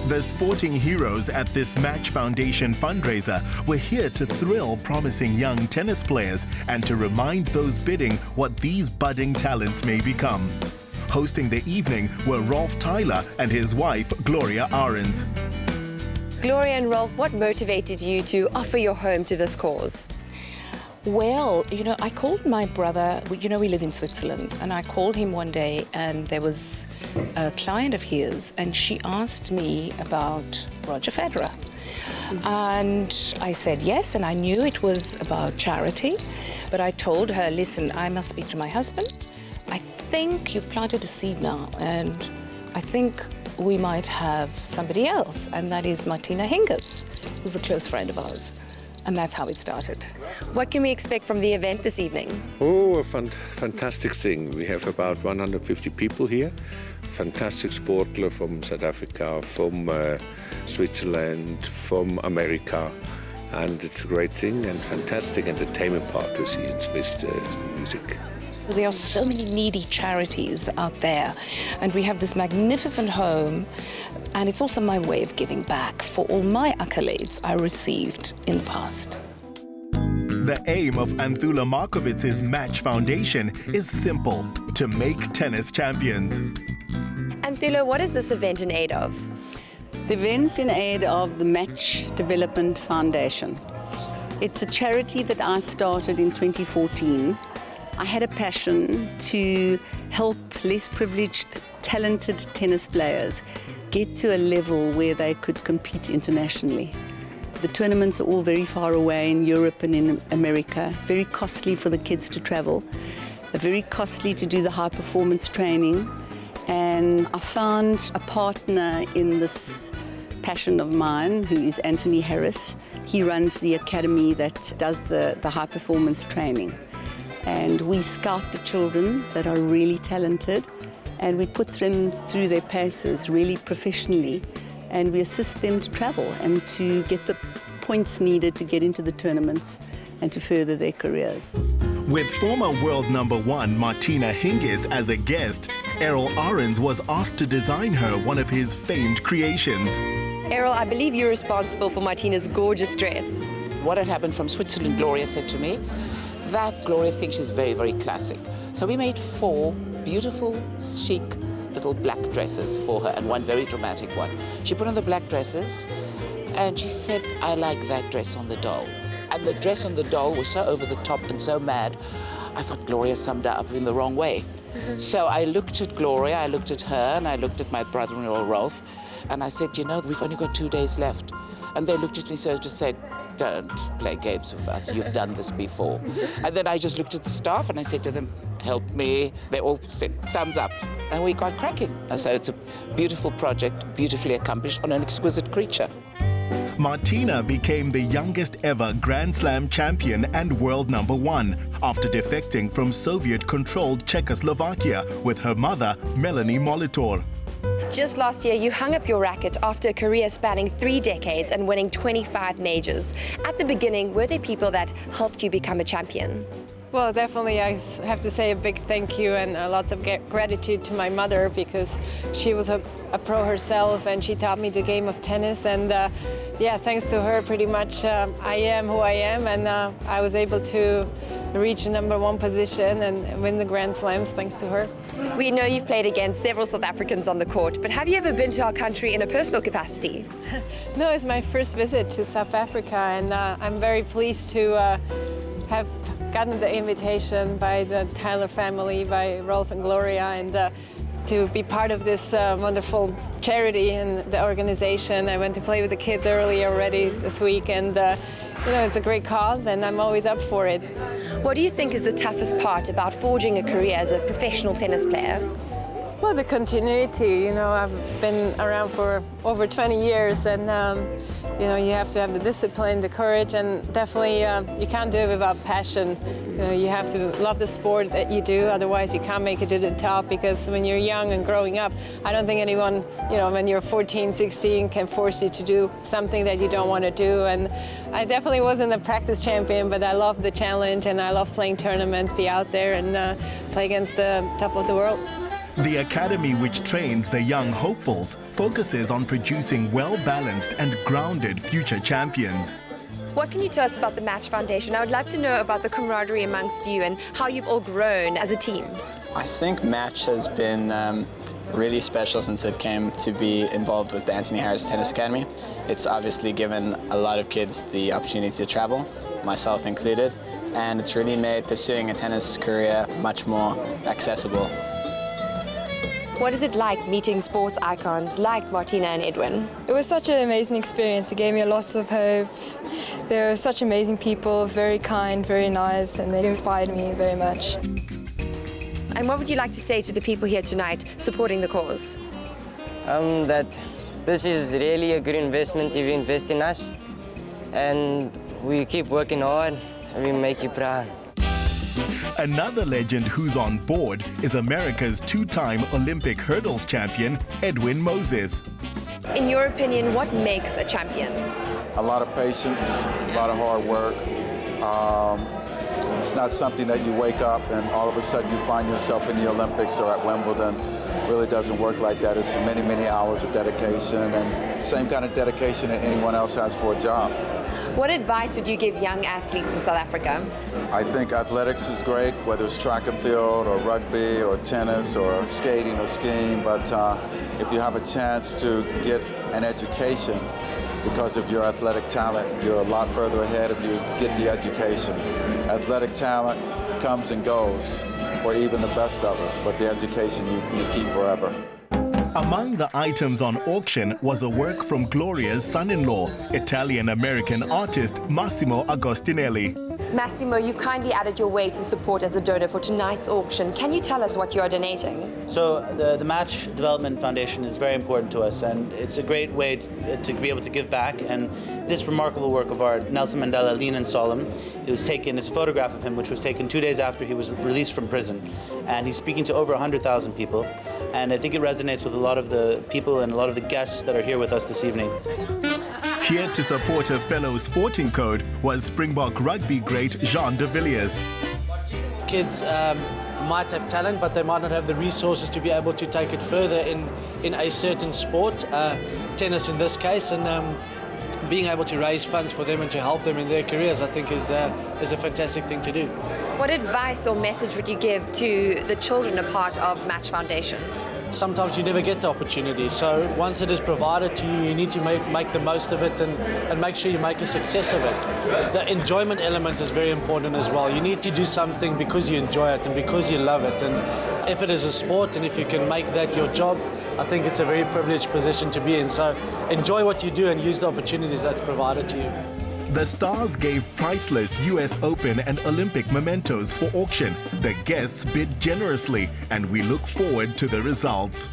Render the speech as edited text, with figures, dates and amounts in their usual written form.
The sporting heroes at this Match Foundation fundraiser were here to thrill promising young tennis players and to remind those bidding what these budding talents may become. Hosting the evening were Rolf Theiler and his wife, Gloria Arendz. Gloria and Rolf, what motivated you to offer your home to this cause? Well, I called my brother, we live in Switzerland, and I called him one day and there was a client of his and she asked me about Roger Federer. And I said yes, and I knew it was about charity, but I told her, listen, I must speak to my husband. I think you've planted a seed now, and I think we might have somebody else, and that is Martina Hingis, who's a close friend of ours. And that's how it started. What can we expect from the event this evening? Oh, a fantastic thing. We have about 150 people here. Fantastic sportler from South Africa, from Switzerland, from America. And it's a great thing and fantastic entertainment part to see. It's best music. There are so many needy charities out there, and we have this magnificent home, and it's also my way of giving back for all my accolades I received in the past. The aim of ANTHULA MARKOVITZ's Match Foundation is simple: to make tennis champions. ANTHULA, what is this event in aid of? The event's in aid of the Match Development Foundation. It's a charity that I started in 2014. I had a passion to help less privileged, talented tennis players get to a level where they could compete internationally. The tournaments are all very far away in Europe and in America. It's very costly for the kids to travel. They're very costly to do the high performance training. And I found a partner in this passion of mine, who is Anthony Harris. He runs the academy that does the high performance training. And we scout the children that are really talented, and we put them through their paces really professionally, and we assist them to travel and to get the points needed to get into the tournaments and to further their careers. With former world #1 Martina Hingis as a guest, Gloria Arendz was asked to design her one of his famed creations. Errol, I believe you're responsible for Martina's gorgeous dress. What had happened from Switzerland, Gloria said to me, that Gloria thinks is very, very classic. So we made 4 beautiful, chic little black dresses for her and one very dramatic one. She put on the black dresses and she said, I like that dress on the doll. And the dress on the doll was so over the top and so mad, I thought Gloria summed her up in the wrong way. So I looked at Gloria, I looked at her, and I looked at my brother-in-law, Rolf, and I said, we've only got 2 days left. And they looked at me so just said, don't play games with us, you've done this before. And then I just looked at the staff and I said to them, help me. They all said, thumbs up. And we got cracking. So it's a beautiful project, beautifully accomplished on an exquisite creature. Martina became the youngest ever Grand Slam champion and world #1 after defecting from Soviet-controlled Czechoslovakia with her mother, Melanie Molitor. Just last year, you hung up your racket after a career spanning 3 decades and winning 25 majors. At the beginning, were there people that helped you become a champion? Well, definitely I have to say a big thank you and lots of gratitude to my mother, because she was a pro herself and she taught me the game of tennis, and thanks to her pretty much I am who I am, and I was able to reach the #1 position and win the Grand Slams thanks to her. We know you've played against several South Africans on the court, but have you ever been to our country in a personal capacity? No, it's my first visit to South Africa, and I'm very pleased to have gotten the invitation by the Theiler family, by Rolf and Gloria, and to be part of this wonderful charity and the organization. I went to play with the kids early already this week, and it's a great cause and I'm always up for it. What do you think is the toughest part about forging a career as a professional tennis player? Well, the continuity. I've been around for over 20 years, and you have to have the discipline, the courage, and definitely you can't do it without passion. You have to love the sport that you do, otherwise you can't make it to the top, because when you're young and growing up, I don't think anyone, when you're 14, 16, can force you to do something that you don't want to do. And I definitely wasn't a practice champion, but I love the challenge and I love playing tournaments, be out there and play against the top of the world. The academy, which trains the young hopefuls, focuses on producing well-balanced and grounded future champions. What can you tell us about the Match Foundation? I would love to know about the camaraderie amongst you and how you've all grown as a team. I think Match has been really special since it came to be involved with the Anthony Harris Tennis Academy. It's obviously given a lot of kids the opportunity to travel, myself included, and it's really made pursuing a tennis career much more accessible. What is it like meeting sports icons like Martina and Edwin? It was such an amazing experience. It gave me lots of hope. They were such amazing people, very kind, very nice, and they inspired me very much. And what would you like to say to the people here tonight supporting the cause? That this is really a good investment if you invest in us, and we keep working hard and we make you proud. Another legend who's on board is America's two-time Olympic hurdles champion, Edwin Moses. In your opinion, what makes a champion? A lot of patience, a lot of hard work. It's not something that you wake up and all of a sudden you find yourself in the Olympics or at Wimbledon. It really doesn't work like that. It's many, many hours of dedication and same kind of dedication that anyone else has for a job. What advice would you give young athletes in South Africa? I think athletics is great, whether it's track and field or rugby or tennis or skating or skiing, but if you have a chance to get an education because of your athletic talent, you're a lot further ahead if you get the education. Athletic talent comes and goes for even the best of us, but the education you keep forever. Among the items on auction was a work from Gloria's son-in-law, Italian-American artist Massimo Agostinelli. Massimo, you've kindly added your weight and support as a donor for tonight's auction. Can you tell us what you are donating? So the Match Development Foundation is very important to us, and it's a great way to be able to give back. And this remarkable work of art, Nelson Mandela, Lean and Solemn, it's a photograph of him which was taken 2 days after he was released from prison. And he's speaking to over 100,000 people. And I think it resonates with a lot of the people and a lot of the guests that are here with us this evening. Here to support a fellow sporting code was Springbok rugby great Jean de Villiers. Kids might have talent, but they might not have the resources to be able to take it further in a certain sport, tennis in this case, and being able to raise funds for them and to help them in their careers, I think is a fantastic thing to do. What advice or message would you give to the children a part of Match Foundation? Sometimes you never get the opportunity, so once it is provided to you, you need to make the most of it and make sure you make a success of it. The enjoyment element is very important as well. You need to do something because you enjoy it and because you love it, and if it is a sport and if you can make that your job, I think it's a very privileged position to be in. So enjoy what you do and use the opportunities that's provided to you. The stars gave priceless US Open and Olympic mementos for auction. The guests bid generously, and we look forward to the results.